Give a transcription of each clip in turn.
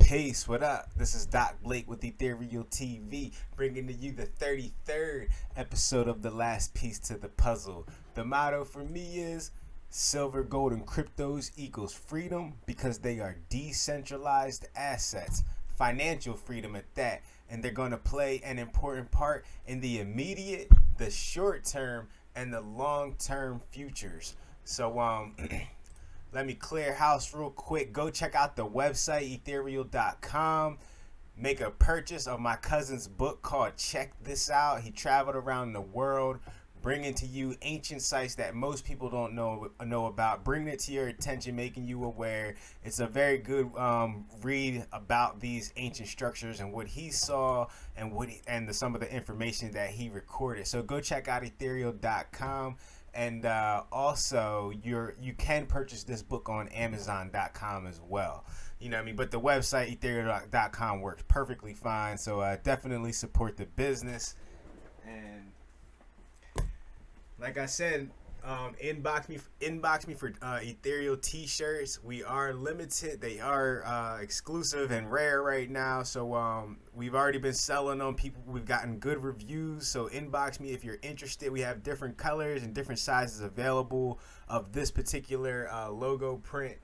Peace, what up? This is Doc Blake with Ethereal TV, bringing to you the 33rd episode of The Last Piece to the Puzzle. The motto for me is silver, gold, and cryptos equals freedom because they are decentralized assets, financial freedom at that, and they're going to play an important part in the immediate, the short term, and the long term futures. So, let me clear house real quick. Go check out the website, ethereal.com. Make a purchase of my cousin's book called Check This Out. He traveled around the world, bringing to you ancient sites that most people don't know about, bringing it to your attention, making you aware. It's a very good read about these ancient structures and what he saw and some of the information that he recorded. So go check out ethereal.com. And also, you can purchase this book on Amazon.com as well. You know what I mean? But the website, ethereal.com, works perfectly fine. So definitely support the business. And like I said, inbox me for Ethereal t-shirts. We are limited. They are exclusive and rare right now. So we've already been selling them. We've gotten good reviews. So inbox me if you're interested. We have different colors and different sizes available of this particular logo print.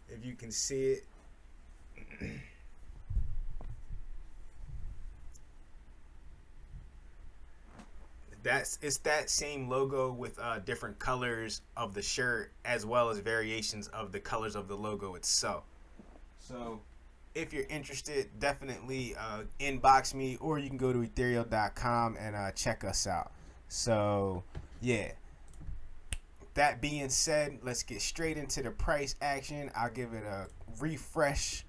If you can see it. It's that same logo with different colors of the shirt as well as variations of the colors of the logo itself. So if you're interested, definitely inbox me, or you can go to ethereal.com and check us out. So yeah, that being said, let's get straight into the price action. I'll give it a refresh.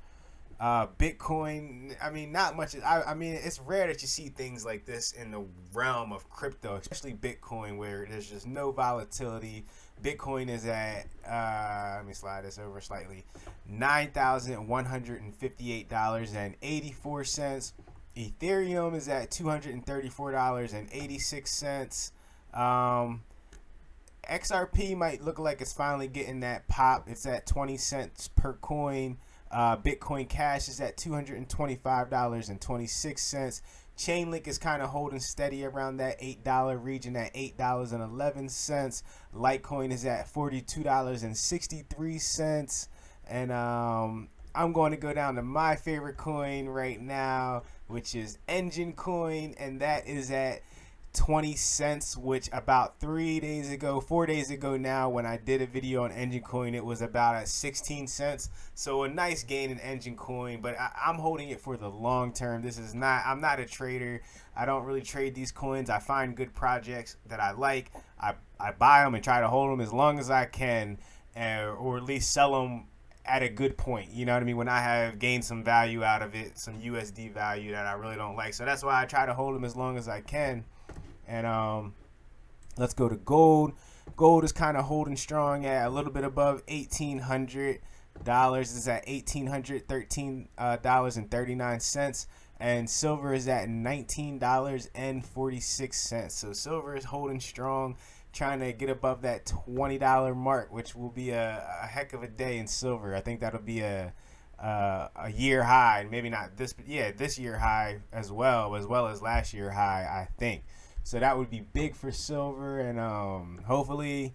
Bitcoin, I mean, not much. I mean, it's rare that you see things like this in the realm of crypto, especially Bitcoin, where there's just no volatility. Bitcoin is at, let me slide this over slightly, $9,158.84. Ethereum is at $234.86. XRP might look like it's finally getting that pop. It's at 20 cents per coin. Bitcoin Cash is at $225.26. Chainlink is kind of holding steady around that $8 region at $8.11. Litecoin is at $42.63. And I'm going to go down to my favorite coin right now, which is Engine Coin, and that is at 20 cents, which about 4 days ago now, when I did a video on Engine Coin, it was about at 16 cents. So a nice gain in Engine Coin, but I'm holding it for the long term. I'm not a trader. I don't really trade these coins. I find good projects that I like. I buy them and try to hold them as long as I can, or at least sell them at a good point. You know what I mean? When I have gained some value out of it, some USD value that I really don't like. So that's why I try to hold them as long as I can. And let's go to gold. Gold is kind of holding strong at a little bit above $1,800. It's at $1,813.39, and silver is at $19.46. So silver is holding strong, trying to get above that $20 mark, which will be a heck of a day in silver. I think that'll be a year high, maybe not this, but yeah, this year high as well as last year high, I think. So that would be big for silver, and hopefully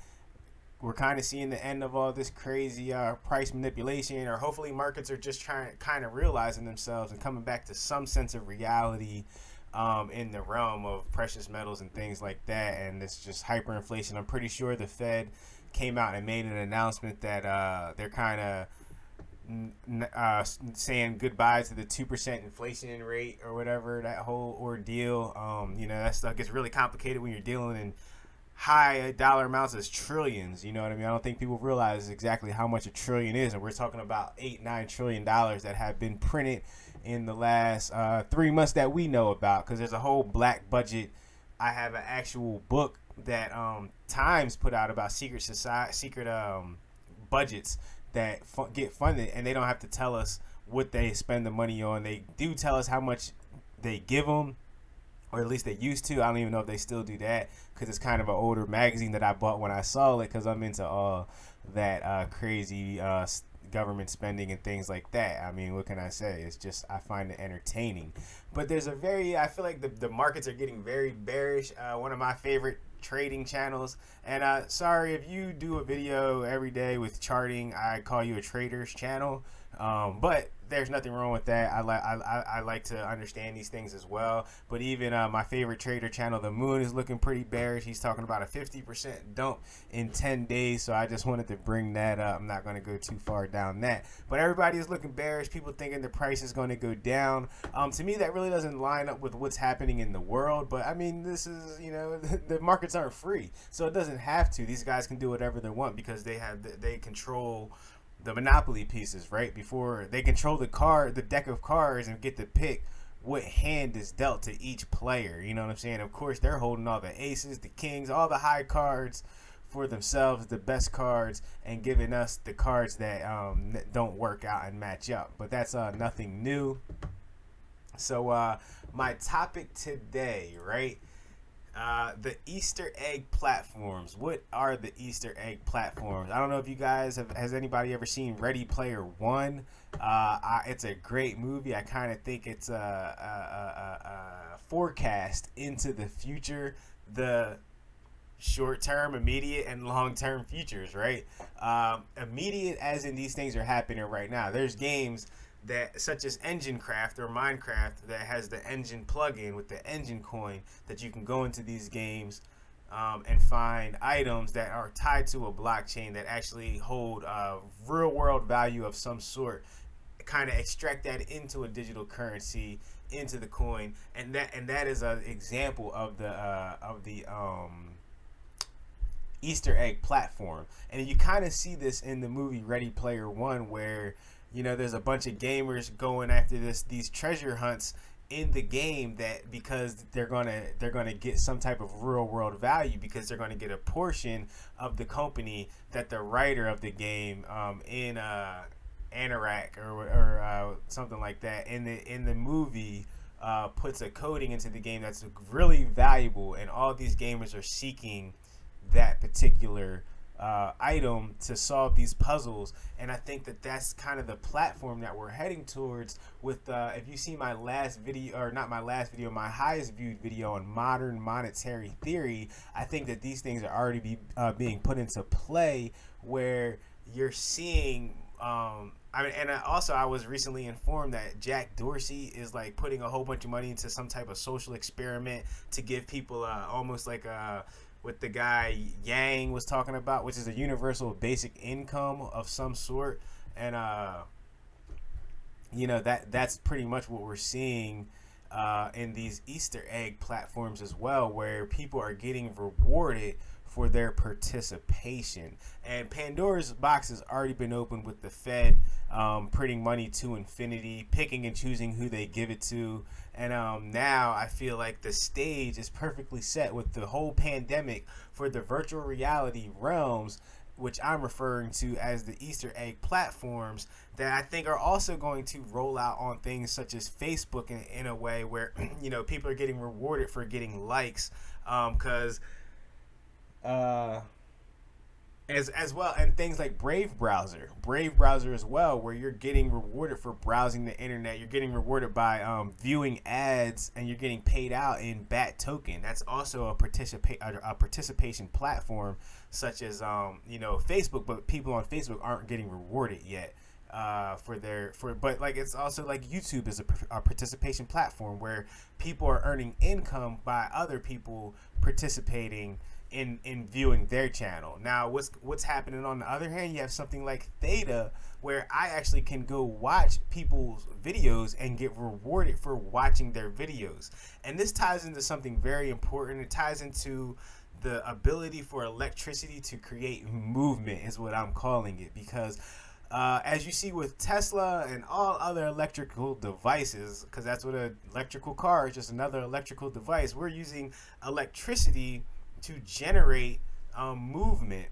we're kind of seeing the end of all this crazy price manipulation, or hopefully markets are just kind of realizing themselves and coming back to some sense of reality in the realm of precious metals and things like that. And it's just hyperinflation. I'm pretty sure the Fed came out and made an announcement that they're kind of saying goodbye to the 2% inflation rate or whatever, that whole ordeal. That stuff gets really complicated when you're dealing in high dollar amounts as trillions. You know what I mean? I don't think people realize exactly how much a trillion is, and we're talking about $8-9 trillion that have been printed in the last 3 months that we know about, because there's a whole black budget. I have an actual book that Times put out about secret budgets that get funded, and they don't have to tell us what they spend the money on. They do tell us how much they give them, or at least they used to. I don't even know if they still do that, because it's kind of an older magazine that I bought when I saw it, because I'm into all that crazy government spending and things like that. I mean, what can I say? It's just, I find it entertaining. But there's a very, I feel like the markets are getting very bearish. One of my favorite trading channels, and sorry if you do a video every day with charting, I call you a trader's channel. But there's nothing wrong with that. I like to understand these things as well. But even my favorite trader channel, The Moon, is looking pretty bearish. He's talking about a 50% dump in 10 days. So I just wanted to bring that up. I'm not going to go too far down that. But everybody is looking bearish. People thinking the price is going to go down. To me, that really doesn't line up with what's happening in the world. But I mean, this is, you know, the markets aren't free, so it doesn't have to. These guys can do whatever they want because they control the monopoly pieces, right? Before they control the deck of cards, and get to pick what hand is dealt to each player. You know what I'm saying? Of course, they're holding all the aces, the kings, all the high cards for themselves, the best cards, and giving us the cards that don't work out and match up. But that's nothing new. So my topic today, right? The Easter egg platforms. What are the Easter egg platforms? I don't know if you guys has anybody ever seen Ready Player One? It's a great movie. I kind of think it's a forecast into the future, the short-term, immediate, and long-term futures, right? Immediate as in these things are happening right now. There's games that, such as Engine Craft or Minecraft, that has the engine plugin with the engine coin, that you can go into these games and find items that are tied to a blockchain that actually hold real world value of some sort, kind of extract that into a digital currency, into the coin, and that is an example of the Easter egg platform. And you kind of see this in the movie Ready Player One, where, you know, there's a bunch of gamers going after these treasure hunts in the game, that because they're gonna get some type of real world value, because they're gonna get a portion of the company that the writer of the game in Anorak or something like that in the movie puts a coding into the game that's really valuable, and all these gamers are seeking that particular item to solve these puzzles. And I think that that's kind of the platform that we're heading towards with if you see my last video, or not my last video, my highest viewed video on modern monetary theory, I think that these things are already being put into play, where you're seeing I was recently informed that Jack Dorsey is like putting a whole bunch of money into some type of social experiment to give people almost like what the guy Yang was talking about, which is a universal basic income of some sort. And you know, that's pretty much what we're seeing in these Easter egg platforms as well, where people are getting rewarded for their participation. And Pandora's box has already been opened with the Fed printing money to infinity, picking and choosing who they give it to. And now I feel like the stage is perfectly set with the whole pandemic for the virtual reality realms, which I'm referring to as the Easter egg platforms, that I think are also going to roll out on things such as Facebook in a way where, you know, people are getting rewarded for getting likes, because as well, and things like Brave browser as well, where you're getting rewarded for browsing the internet. You're getting rewarded by viewing ads, and you're getting paid out in BAT token. That's also a participation platform, such as you know, Facebook, but people on Facebook aren't getting rewarded yet but like, it's also like YouTube is a participation platform where people are earning income by other people participating in viewing their channel. Now what's happening on the other hand, you have something like Theta, where I actually can go watch people's videos and get rewarded for watching their videos. And this ties into something very important. It ties into the ability for electricity to create movement, is what I'm calling it, because as you see with Tesla and all other electrical devices, because that's what an electrical car is, just another electrical device, we're using electricity to generate movement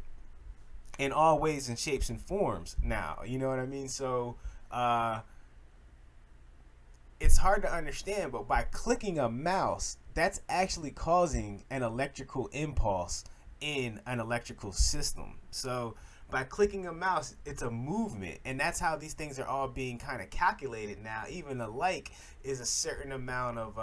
in all ways and shapes and forms now. You know what I mean? So it's hard to understand, but by clicking a mouse, that's actually causing an electrical impulse in an electrical system. So by clicking a mouse, it's a movement, and that's how these things are all being kind of calculated now. Even a like is a certain amount of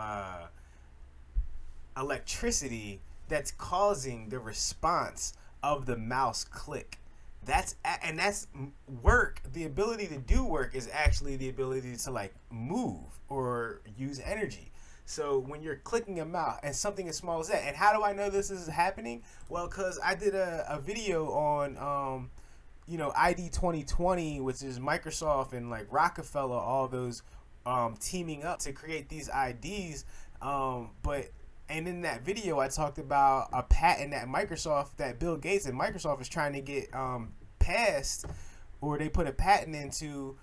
electricity that's causing the response of the mouse click. That's work. The ability to do work is actually the ability to like move or use energy. So when you're clicking a mouse and something as small as that, and how do I know this is happening? Well, because I did a video on ID 2020, which is Microsoft and like Rockefeller, all those teaming up to create these IDs. And in that video, I talked about a patent that Bill Gates and Microsoft is trying to get passed, or they put a patent into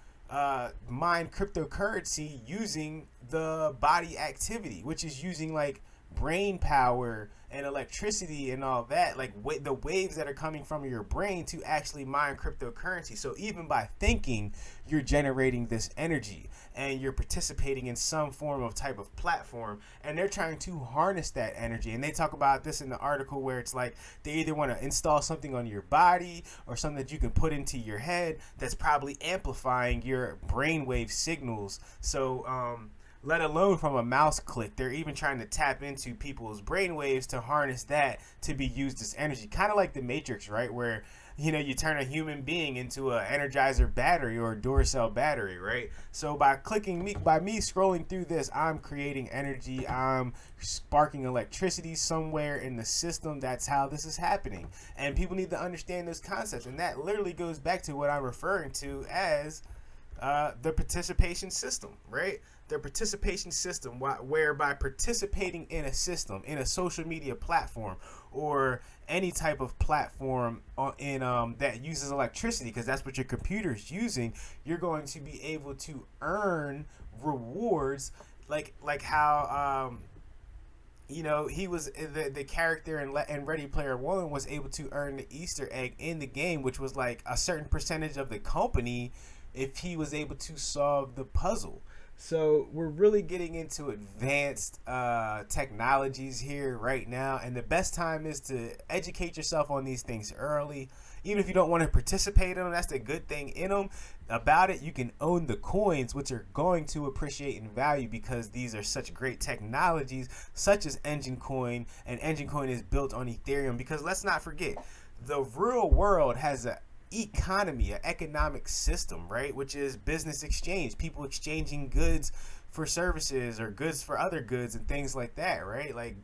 mine cryptocurrency using the body activity, which is using like brain power and electricity and all that, like the waves that are coming from your brain to actually mine cryptocurrency. So even by thinking, you're generating this energy and you're participating in some form of type of platform, and they're trying to harness that energy. And they talk about this in the article where it's like they either want to install something on your body or something that you can put into your head that's probably amplifying your brainwave signals. So let alone from a mouse click, they're even trying to tap into people's brainwaves to harness that to be used as energy, kind of like the Matrix, right? Where you turn a human being into an Energizer battery or a Duracell battery, right? So by me scrolling through this, I'm creating energy. I'm sparking electricity somewhere in the system. That's how this is happening, and people need to understand those concepts. And that literally goes back to what I'm referring to as the participation system, right? The participation system, whereby participating in a system, in a social media platform, or any type of platform in that uses electricity, because that's what your computer is using, you're going to be able to earn rewards, like how he was the character in Ready Player One was able to earn the Easter egg in the game, which was like a certain percentage of the company if he was able to solve the puzzle. So we're really getting into advanced technologies here right now, and the best time is to educate yourself on these things early. Even if you don't want to participate in them, that's the good thing in them about it. You can own the coins, which are going to appreciate in value because these are such great technologies, such as Engine Coin, and Engine Coin is built on Ethereum. Because let's not forget, the real world has a economy, an economic system, right? Which is business exchange, people exchanging goods for services or goods for other goods and things like that, right? Like,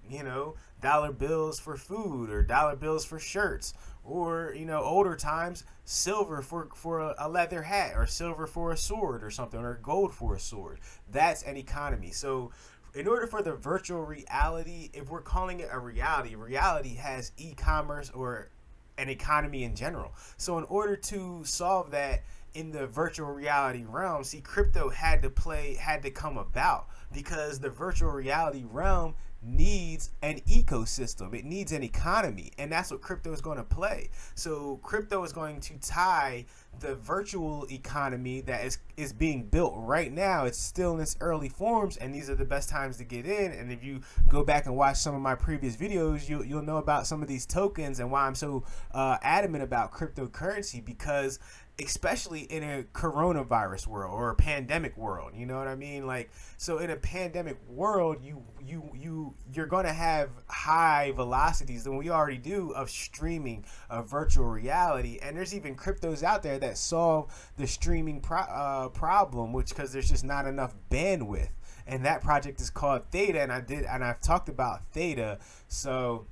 dollar bills for food or dollar bills for shirts, or, older times, silver for a leather hat, or silver for a sword or something, or gold for a sword. That's an economy. So in order for the virtual reality, if we're calling it a reality has e-commerce or an economy in general. So in order to solve that in the virtual reality realm, see, crypto had to come about, because the virtual reality realm needs an ecosystem. It needs an economy, and that's what crypto is going to play. So crypto is going to tie the virtual economy that is being built right now. It's still in its early forms, and these are the best times to get in. And if you go back and watch some of my previous videos, you'll know about some of these tokens and why I'm so adamant about cryptocurrency, because especially in a coronavirus world or a pandemic world, you know what I mean? Like, so in a pandemic world, you're going to have high velocities than we already do of streaming of virtual reality. And there's even cryptos out there that solve the streaming problem, which, because there's just not enough bandwidth. And that project is called Theta, and I've talked about Theta. So,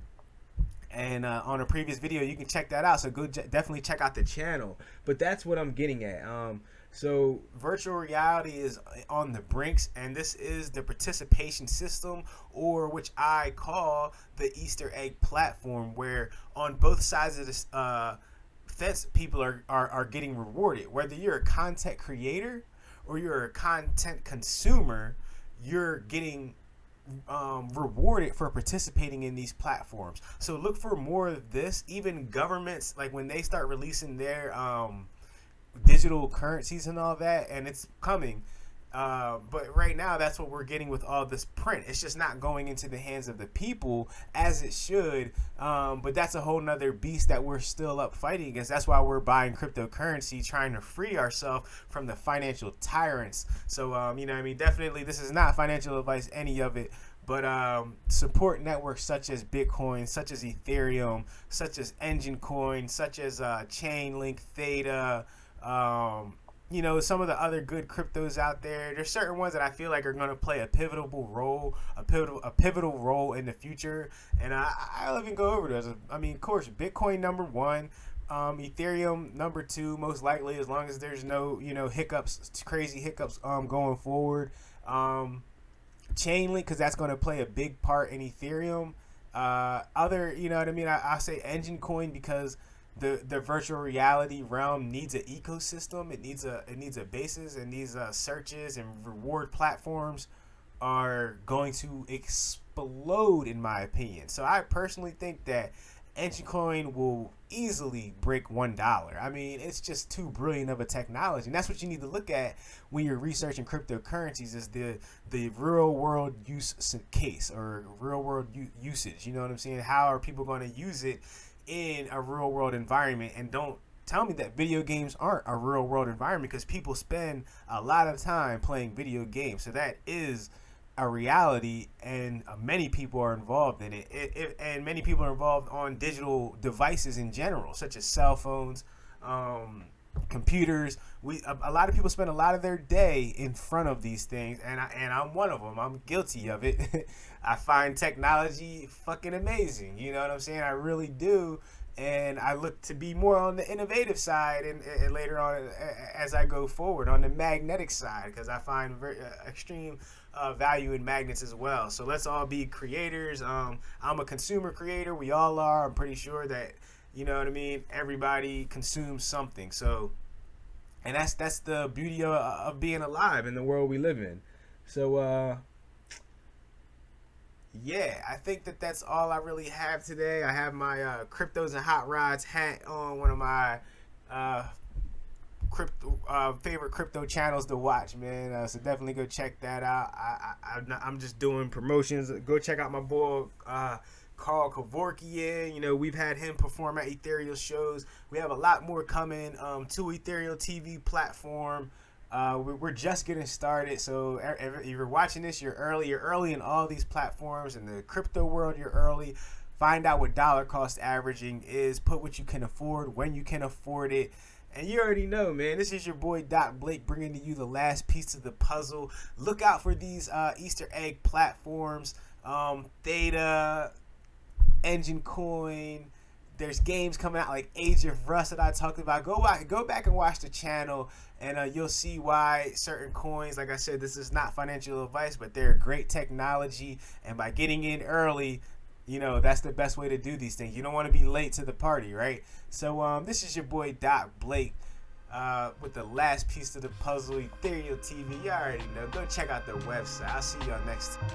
and on a previous video, you can check that out. So go definitely check out the channel. But that's what I'm getting at. So virtual reality is on the brinks, and this is the participation system, or which I call the Easter egg platform, where on both sides of this fence, people are getting rewarded. Whether you're a content creator or you're a content consumer, you're getting rewarded for participating in these platforms. So look for more of this. Even governments, like when they start releasing their digital currencies and all that, and it's coming, But right now, that's what we're getting with all this print. It's just not going into the hands of the people as it should. But that's a whole nother beast that we're still up fighting against. That's why we're buying cryptocurrency, trying to free ourselves from the financial tyrants. So, definitely this is not financial advice, any of it. But support networks such as Bitcoin, such as Ethereum, such as Engine Coin, such as Chainlink, Theta, some of the other good cryptos out there. There's certain ones that I feel like are going to play a pivotal role in the future, and I'll even go over those. Of course, Bitcoin number one, Ethereum number two, most likely, as long as there's no crazy hiccups going forward. Chainlink, because that's going to play a big part in Ethereum. I say Engine Coin because the virtual reality realm needs an ecosystem. It needs a basis, and these searches and reward platforms are going to explode, in my opinion. So I personally think that Engine Coin will easily break $1. I mean, it's just too brilliant of a technology, and that's what you need to look at when you're researching cryptocurrencies, is the real world use case, or real world usage. You know what I'm saying? How are people going to use it in a real world environment? And don't tell me that video games aren't a real world environment, because people spend a lot of time playing video games. So that is a reality, and many people are involved in it. And many people are involved on digital devices in general, such as cell phones, computers. A lot of people spend a lot of their day in front of these things, and I'm one of them. I'm guilty of it. I find technology fucking amazing. You know what I'm saying? I really do. And I look to be more on the innovative side, and later on as I go forward on the magnetic side, because I find very extreme value in magnets as well. So let's all be creators. I'm a consumer creator. We all are. I'm pretty sure that, you know what I mean, everybody consumes something. So, and that's the beauty of being alive in the world we live in. So yeah, I think that's all I really have today. I have my Cryptos and Hot Rods hat on, one of my favorite crypto channels to watch, man. So definitely go check that out. I'm just doing promotions. Go check out my boy Carl Kevorkian. We've had him perform at Ethereal shows. We have a lot more coming to Ethereal TV platform. We're just getting started, so if you're watching this, you're early in all these platforms. In the crypto world, you're early. Find out what dollar cost averaging is. Put what you can afford when you can afford it. And you already know, man, this is your boy Doc Blake bringing to you the last piece of the puzzle. Look out for these Easter egg platforms, Theta, Engine Coin. There's games coming out like Age of Rust that I talked about. Go back and watch the channel, and you'll see why certain coins, like I said, this is not financial advice, but they're great technology. And by getting in early, that's the best way to do these things. You don't want to be late to the party, right? So this is your boy Doc Blake with the last piece of the puzzle, Ethereal TV. You already know. Go check out the website. I'll see y'all next time.